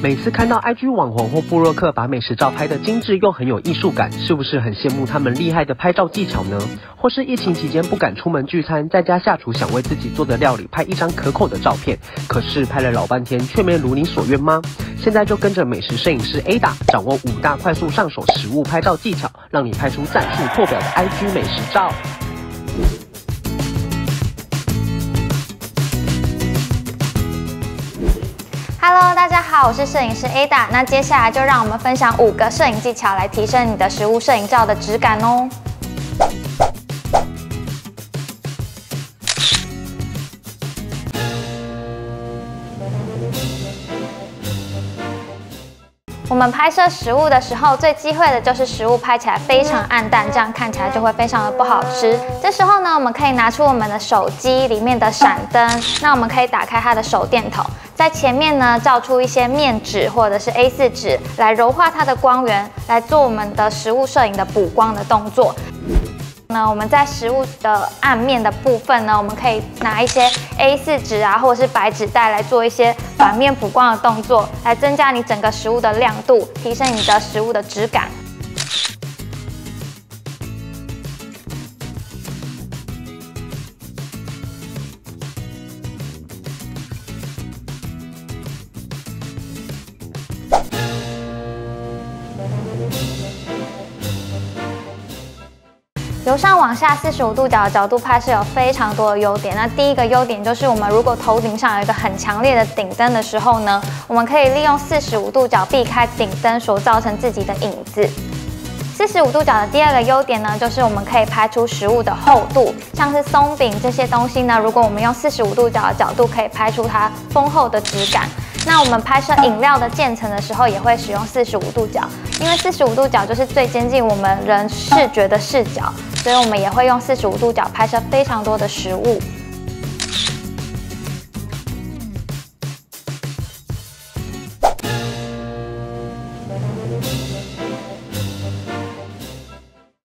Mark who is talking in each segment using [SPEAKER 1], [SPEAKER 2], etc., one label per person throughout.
[SPEAKER 1] 每次看到 IG 网红或部落客把美食照拍得精致又很有艺术感，是不是很羡慕他们厉害的拍照技巧呢？或是疫情期间不敢出门聚餐，在家下厨想为自己做的料理拍一张可口的照片，可是拍了老半天却没如你所愿吗？现在就跟着美食摄影师 Ada 掌握5大快速上手食物拍照技巧，让你拍出赞数破表的 IG 美食照。
[SPEAKER 2] Hello， 大家好，我是摄影师 Ada。那接下来就让我们分享5个摄影技巧来提升你的食物摄影照的质感哦。我们拍摄食物的时候，最忌讳的就是食物拍起来非常暗淡，这样看起来就会非常的不好吃。这时候呢，我们可以拿出我们的手机里面的闪灯，那我们可以打开它的手电筒，在前面呢照出一些面纸或者是 A4 纸，来柔化它的光源，来做我们的食物摄影的补光的动作。我们在食物的暗面的部分呢，我们可以拿一些 A4 纸啊，或者是白纸袋来做一些反面补光的动作，来增加你整个食物的亮度，提升你的食物的质感。由上往下45度角的角度拍摄有非常多的优点。那第一个优点就是我们如果头顶上有一个很强烈的顶灯的时候呢，我们可以利用45度角避开顶灯所造成自己的影子。45度角的第二个优点呢，就是我们可以拍出食物的厚度，像是松饼这些东西呢，如果我们用45度角的角度，可以拍出它丰厚的质感。那我们拍摄饮料的渐层的时候，也会使用45度角，因为45度角就是最接近我们人视觉的视角，所以我们也会用45度角拍摄非常多的食物。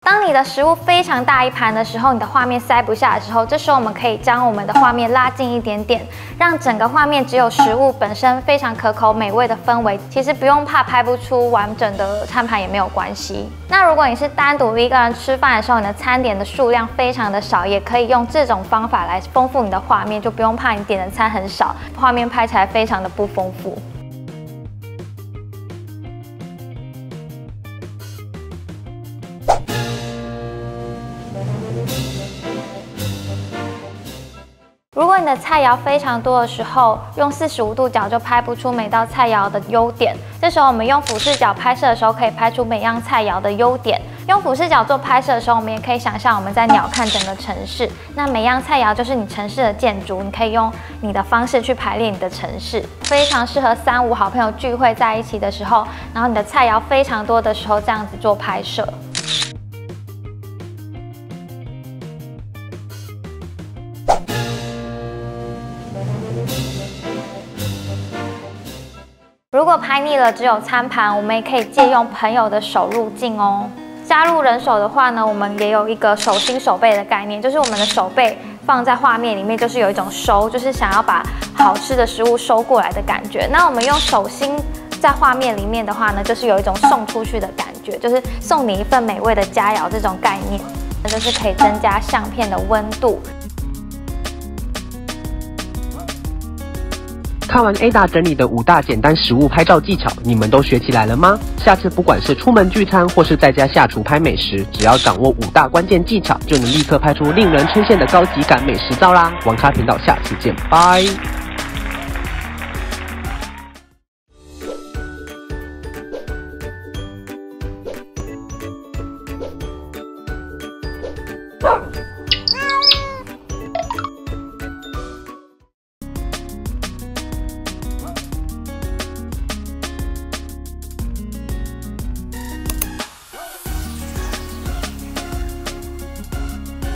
[SPEAKER 2] 当你的食物非常大一盘的时候，你的画面塞不下的时候，这时候我们可以将我们的画面拉近一点点，让整个画面只有食物本身非常可口美味的氛围。其实不用怕拍不出完整的餐盘也没有关系。那如果你是单独一个人吃饭的时候，你的餐点的数量非常的少，也可以用这种方法来丰富你的画面，就不用怕你点的餐很少，画面拍起来非常的不丰富。如果你的菜肴非常多的时候，用45度角就拍不出每道菜肴的优点。这时候我们用俯视角拍摄的时候，可以拍出每样菜肴的优点。用俯视角做拍摄的时候，我们也可以想象我们在鸟瞰整个城市。那每样菜肴就是你城市的建筑，你可以用你的方式去排列你的城市，非常适合3、5好朋友聚会在一起的时候，然后你的菜肴非常多的时候，这样子做拍摄。如果拍腻了只有餐盘，我们也可以借用朋友的手入镜哦。加入人手的话呢，我们也有一个手心手背的概念，就是我们的手背放在画面里面，就是有一种收，就是想要把好吃的食物收过来的感觉。那我们用手心在画面里面的话呢，就是有一种送出去的感觉，就是送你一份美味的佳肴这种概念，那就是可以增加相片的温度。
[SPEAKER 1] 看完 Ada 整理的5大简单食物拍照技巧，你们都学起来了吗？下次不管是出门聚餐或是在家下厨拍美食，只要掌握5大关键技巧，就能立刻拍出令人称羡的高级感美食照啦！网咖频道下次见，拜。